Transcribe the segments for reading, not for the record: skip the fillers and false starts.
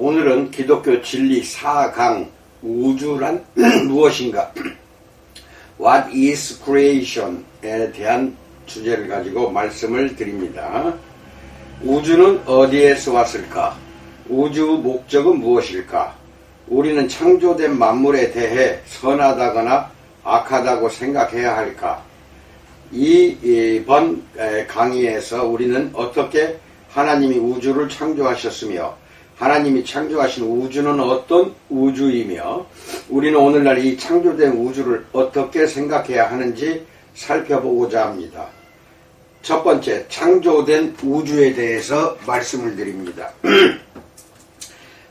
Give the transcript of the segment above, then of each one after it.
오늘은 기독교 진리 4강 우주란 무엇인가? What is creation에 대한 주제를 가지고 말씀을 드립니다. 우주는 어디에서 왔을까? 우주 목적은 무엇일까? 우리는 창조된 만물에 대해 선하다거나 악하다고 생각해야 할까? 이번 강의에서 우리는 어떻게 하나님이 우주를 창조하셨으며 하나님이 창조하신 우주는 어떤 우주이며 우리는 오늘날 이 창조된 우주를 어떻게 생각해야 하는지 살펴보고자 합니다. 첫 번째, 창조된 우주에 대해서 말씀을 드립니다.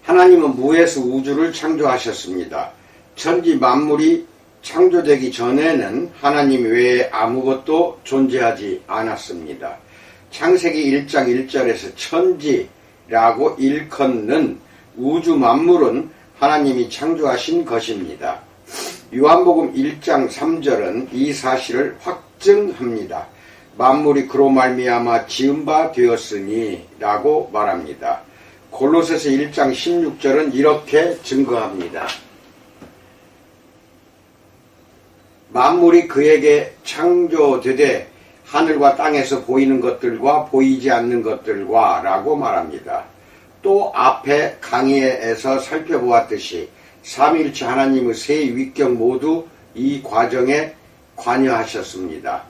하나님은 무에서 우주를 창조하셨습니다. 천지 만물이 창조되기 전에는 하나님 외에 아무것도 존재하지 않았습니다. 창세기 1장 1절에서 천지라고 일컫는 우주 만물은 하나님이 창조하신 것입니다. 요한복음 1장 3절은 이 사실을 확증합니다. 만물이 그로 말미암아 지은 바 되었으니 라고 말합니다. 골로새서 1장 16절은 이렇게 증거합니다. 만물이 그에게 창조되되 하늘과 땅에서 보이는 것들과 보이지 않는 것들과 라고 말합니다. 또 앞에 강의에서 살펴보았듯이 삼위일체 하나님의 세 위격 모두 이 과정에 관여하셨습니다.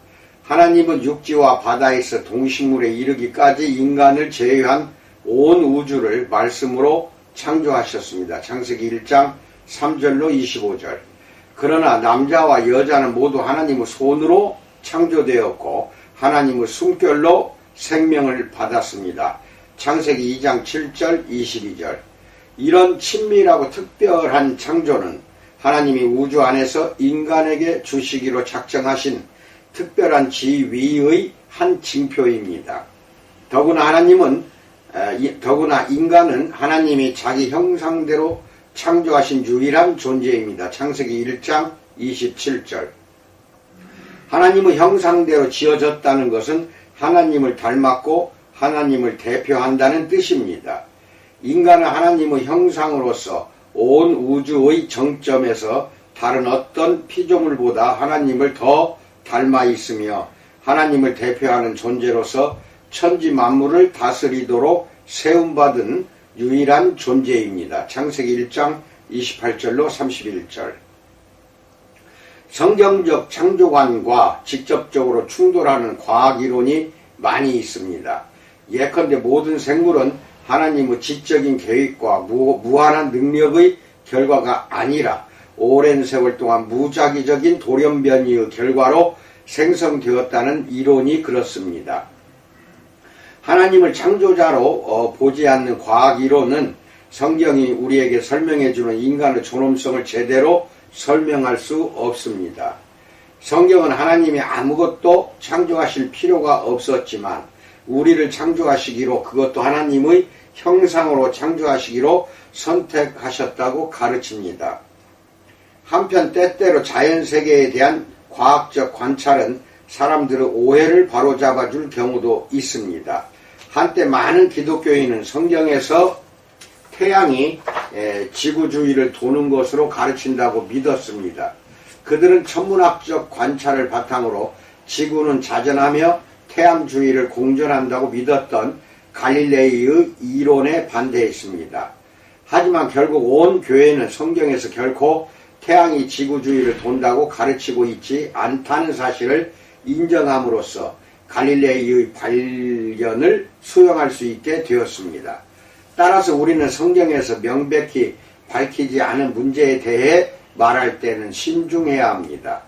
하나님은 육지와 바다에서 동식물에 이르기까지 인간을 제외한 온 우주를 말씀으로 창조하셨습니다. 창세기 1장 3절로 25절. 그러나 남자와 여자는 모두 하나님의 손으로 창조되었고 하나님의 숨결로 생명을 받았습니다. 창세기 2장 7절 22절. 이런 친밀하고 특별한 창조는 하나님이 우주 안에서 인간에게 주시기로 작정하신 특별한 지위의 한 징표입니다. 더구나 인간은 하나님이 자기 형상대로 창조하신 유일한 존재입니다. 창세기 1장 27절. 하나님의 형상대로 지어졌다는 것은 하나님을 닮았고 하나님을 대표한다는 뜻입니다. 인간은 하나님의 형상으로서 온 우주의 정점에서 다른 어떤 피조물보다 하나님을 더 닮아 있으며 하나님을 대표하는 존재로서 천지 만물을 다스리도록 세움받은 유일한 존재입니다. 창세기 1장 28절로 31절. 성경적 창조관과 직접적으로 충돌하는 과학이론이 많이 있습니다. 예컨대 모든 생물은 하나님의 지적인 계획과 무한한 능력의 결과가 아니라 오랜 세월 동안 무작위적인 돌연변이의 결과로 생성되었다는 이론이 그렇습니다. 하나님을 창조자로 보지 않는 과학이론은 성경이 우리에게 설명해주는 인간의 존엄성을 제대로 설명할 수 없습니다. 성경은 하나님이 아무것도 창조하실 필요가 없었지만 우리를 창조하시기로 그것도 하나님의 형상으로 창조하시기로 선택하셨다고 가르칩니다. 한편 때때로 자연세계에 대한 과학적 관찰은 사람들의 오해를 바로잡아 줄 경우도 있습니다. 한때 많은 기독교인은 성경에서 태양이 지구 주위를 도는 것으로 가르친다고 믿었습니다. 그들은 천문학적 관찰을 바탕으로 지구는 자전하며 태양 주위를 공전한다고 믿었던 갈릴레이의 이론에 반대했습니다. 하지만 결국 온 교회는 성경에서 결코 태양이 지구 주위를 돈다고 가르치고 있지 않다는 사실을 인정함으로써 갈릴레이의 발견을 수용할 수 있게 되었습니다. 따라서 우리는 성경에서 명백히 밝히지 않은 문제에 대해 말할 때는 신중해야 합니다.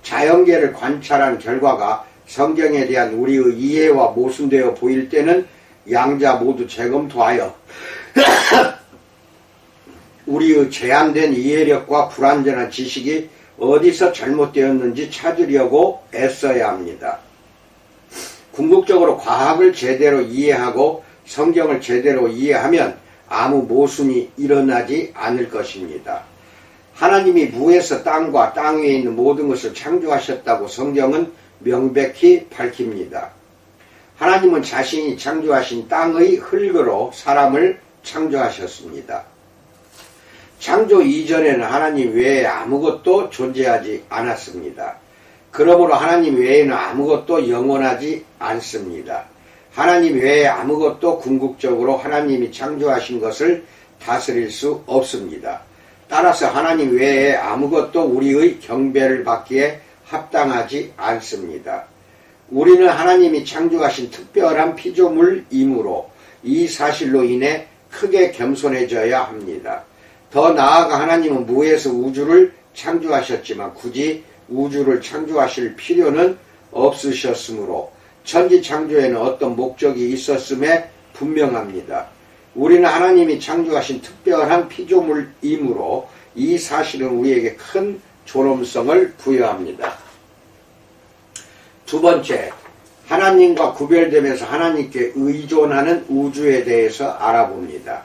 자연계를 관찰한 결과가 성경에 대한 우리의 이해와 모순되어 보일 때는 양자 모두 재검토하여 우리의 제한된 이해력과 불완전한 지식이 어디서 잘못되었는지 찾으려고 애써야 합니다. 궁극적으로 과학을 제대로 이해하고 성경을 제대로 이해하면 아무 모순이 일어나지 않을 것입니다. 하나님이 무에서 땅과 땅 위에 있는 모든 것을 창조하셨다고 성경은 명백히 밝힙니다. 하나님은 자신이 창조하신 땅의 흙으로 사람을 창조하셨습니다. 창조 이전에는 하나님 외에 아무것도 존재하지 않았습니다. 그러므로 하나님 외에는 아무것도 영원하지 않습니다. 하나님 외에 아무것도 궁극적으로 하나님이 창조하신 것을 다스릴 수 없습니다. 따라서 하나님 외에 아무것도 우리의 경배를 받기에 합당하지 않습니다. 우리는 하나님이 창조하신 특별한 피조물이므로 이 사실로 인해 크게 겸손해져야 합니다. 더 나아가 하나님은 무에서 우주를 창조하셨지만 굳이 우주를 창조하실 필요는 없으셨으므로 천지 창조에는 어떤 목적이 있었음에 분명합니다. 우리는 하나님이 창조하신 특별한 피조물이므로 이 사실은 우리에게 큰 존엄성을 부여합니다. 두 번째, 하나님과 구별되면서 하나님께 의존하는 우주에 대해서 알아봅니다.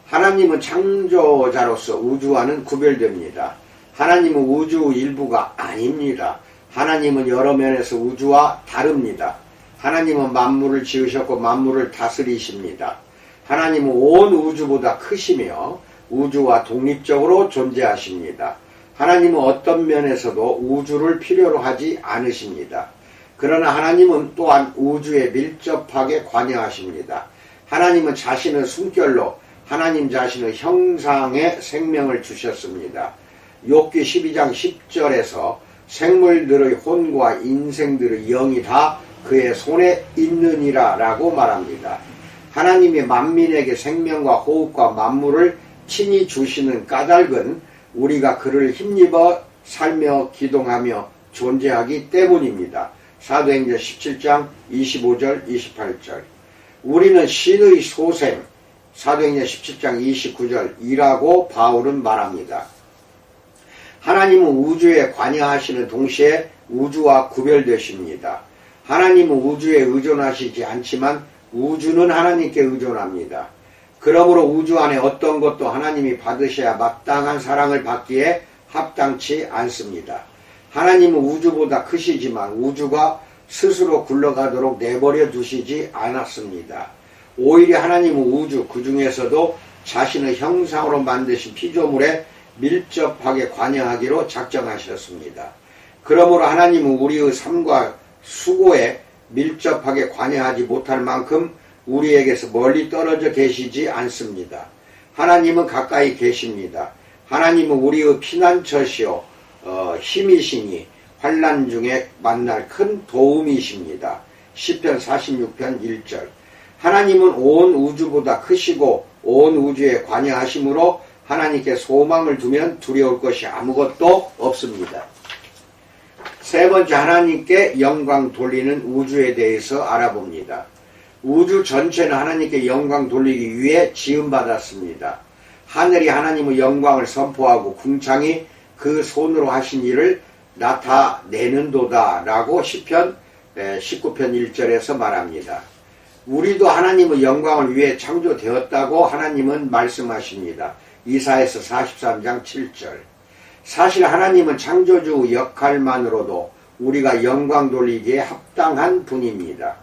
하나님은 창조자로서 우주와는 구별됩니다. 하나님은 우주 일부가 아닙니다. 하나님은 여러 면에서 우주와 다릅니다. 하나님은 만물을 지으셨고 만물을 다스리십니다. 하나님은 온 우주보다 크시며 우주와 독립적으로 존재하십니다. 하나님은 어떤 면에서도 우주를 필요로 하지 않으십니다. 그러나 하나님은 또한 우주에 밀접하게 관여하십니다. 하나님은 자신의 숨결로 하나님 자신의 형상의 생명을 주셨습니다. 욥기 12장 10절에서 생물들의 혼과 인생들의 영이 다 그의 손에 있느니라 라고 말합니다. 하나님이 만민에게 생명과 호흡과 만물을 친히 주시는 까닭은 우리가 그를 힘입어 살며 기동하며 존재하기 때문입니다. 사도행전 17장 25절 28절. 우리는 신의 소생, 사도행전 17장 29절이라고 바울은 말합니다. 하나님은 우주에 관여하시는 동시에 우주와 구별되십니다. 하나님은 우주에 의존하시지 않지만 우주는 하나님께 의존합니다. 그러므로 우주 안에 어떤 것도 하나님이 받으셔야 마땅한 사랑을 받기에 합당치 않습니다. 하나님은 우주보다 크시지만 우주가 스스로 굴러가도록 내버려 두시지 않았습니다. 오히려 하나님은 우주 그 중에서도 자신의 형상으로 만드신 피조물에 밀접하게 관여하기로 작정하셨습니다. 그러므로 하나님은 우리의 삶과 수고에 밀접하게 관여하지 못할 만큼 우리에게서 멀리 떨어져 계시지 않습니다. 하나님은 가까이 계십니다. 하나님은 우리의 피난처시오 힘이시니 환난 중에 만날 큰 도움이십니다. 시편 46편 1절. 하나님은 온 우주보다 크시고 온 우주에 관여하심으로 하나님께 소망을 두면 두려울 것이 아무것도 없습니다. 세 번째, 하나님께 영광 돌리는 우주에 대해서 알아봅니다. 우주 전체는 하나님께 영광 돌리기 위해 지음받았습니다. 하늘이 하나님의 영광을 선포하고 궁창이 그 손으로 하신 일을 나타내는도다 라고 시편 19편 1절에서 말합니다. 우리도 하나님의 영광을 위해 창조되었다고 하나님은 말씀하십니다. 이사야서 43장 7절. 사실 하나님은 창조주 역할만으로도 우리가 영광 돌리기에 합당한 분입니다.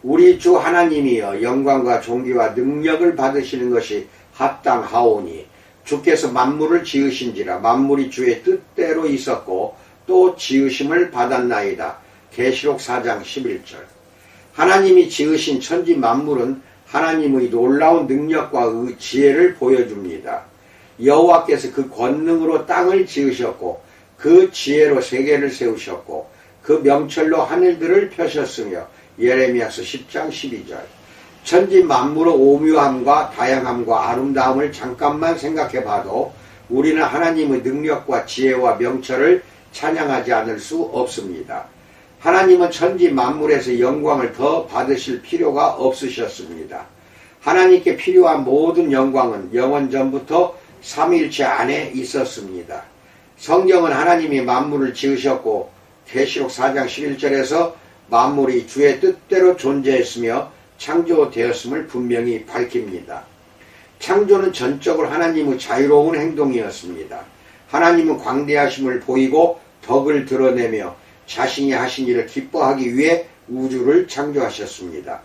우리 주 하나님이여 영광과 존귀와 능력을 받으시는 것이 합당하오니 주께서 만물을 지으신지라 만물이 주의 뜻대로 있었고 또 지으심을 받았나이다. 계시록 4장 11절. 하나님이 지으신 천지 만물은 하나님의 놀라운 능력과 지혜를 보여줍니다. 여호와께서 그 권능으로 땅을 지으셨고 그 지혜로 세계를 세우셨고 그 명철로 하늘들을 펴셨으며 예레미야서 10장 12절. 천지 만물의 오묘함과 다양함과 아름다움을 잠깐만 생각해 봐도 우리는 하나님의 능력과 지혜와 명철을 찬양하지 않을 수 없습니다. 하나님은 천지 만물에서 영광을 더 받으실 필요가 없으셨습니다. 하나님께 필요한 모든 영광은 영원 전부터 삼위일체 안에 있었습니다. 성경은 하나님이 만물을 지으셨고 계시록 4장 11절에서 만물이 주의 뜻대로 존재했으며 창조되었음을 분명히 밝힙니다. 창조는 전적으로 하나님의 자유로운 행동이었습니다. 하나님은 광대하심을 보이고 덕을 드러내며 자신이 하신 일을 기뻐하기 위해 우주를 창조하셨습니다.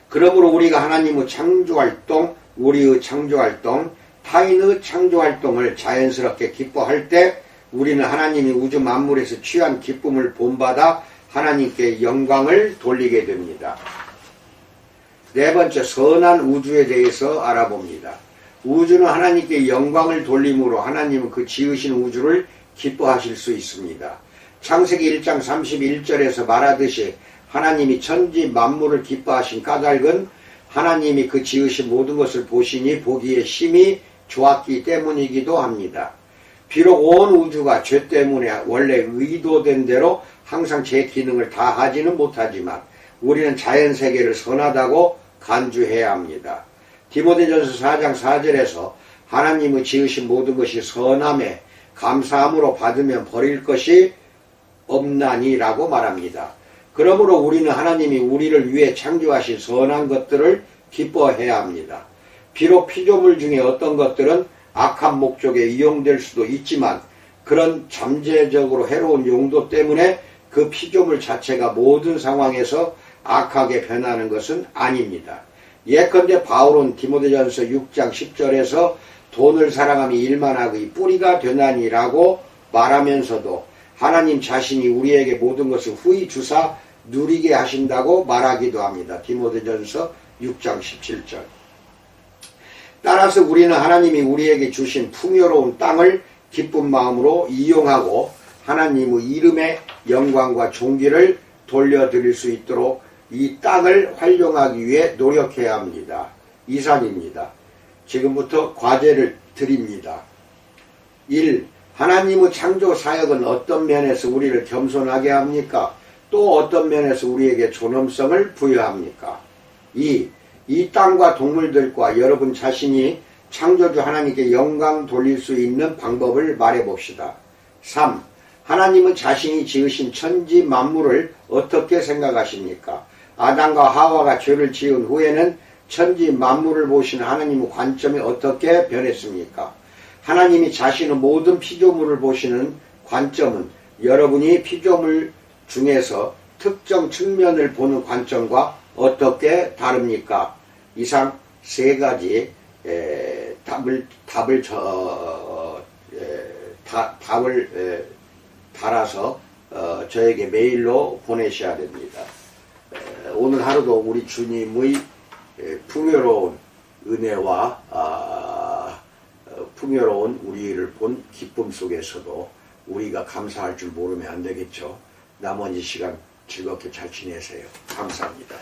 그러므로 우리가 하나님의 창조활동, 우리의 창조활동, 타인의 창조활동을 자연스럽게 기뻐할 때 우리는 하나님이 우주 만물에서 취한 기쁨을 본받아 하나님께 영광을 돌리게 됩니다. 네 번째, 선한 우주에 대해서 알아봅니다. 우주는 하나님께 영광을 돌림으로 하나님은 그 지으신 우주를 기뻐하실 수 있습니다. 창세기 1장 31절에서 말하듯이 하나님이 천지 만물을 기뻐하신 까닭은 하나님이 그 지으신 모든 것을 보시니 보기에 심히 좋았기 때문이기도 합니다. 비록 온 우주가 죄 때문에 원래 의도된 대로 항상 제 기능을 다 하지는 못하지만 우리는 자연세계를 선하다고 간주해야 합니다. 디모데전서 4장 4절에서 하나님의 지으신 모든 것이 선함에 감사함으로 받으면 버릴 것이 없나니라고 말합니다. 그러므로 우리는 하나님이 우리를 위해 창조하신 선한 것들을 기뻐해야 합니다. 비록 피조물 중에 어떤 것들은 악한 목적에 이용될 수도 있지만 그런 잠재적으로 해로운 용도 때문에 그 피조물 자체가 모든 상황에서 악하게 변하는 것은 아닙니다. 예컨대 바울은 디모데전서 6장 10절에서 돈을 사랑함이 일만하의 뿌리가 되나니라고 말하면서도 하나님 자신이 우리에게 모든 것을 후히 주사 누리게 하신다고 말하기도 합니다. 디모데전서 6장 17절. 따라서 우리는 하나님이 우리에게 주신 풍요로운 땅을 기쁜 마음으로 이용하고 하나님의 이름의 영광과 존귀를 돌려드릴 수 있도록 이 땅을 활용하기 위해 노력해야 합니다. 이상입니다. 지금부터 과제를 드립니다. 1. 하나님의 창조 사역은 어떤 면에서 우리를 겸손하게 합니까? 또 어떤 면에서 우리에게 존엄성을 부여합니까? 2. 이 땅과 동물들과 여러분 자신이 창조주 하나님께 영광 돌릴 수 있는 방법을 말해봅시다. 3. 하나님은 자신이 지으신 천지 만물을 어떻게 생각하십니까? 아담과 하와가 죄를 지은 후에는 천지 만물을 보시는 하나님의 관점이 어떻게 변했습니까? 하나님이 자신의 모든 피조물을 보시는 관점은 여러분이 피조물 중에서 특정 측면을 보는 관점과 어떻게 다릅니까? 이상 세 가지 답을 달아서 저에게 메일로 보내셔야 됩니다. 오늘 하루도 우리 주님의 풍요로운 은혜와 풍요로운 우리를 본 기쁨 속에서도 우리가 감사할 줄 모르면 안 되겠죠. 나머지 시간 즐겁게 잘 지내세요. 감사합니다.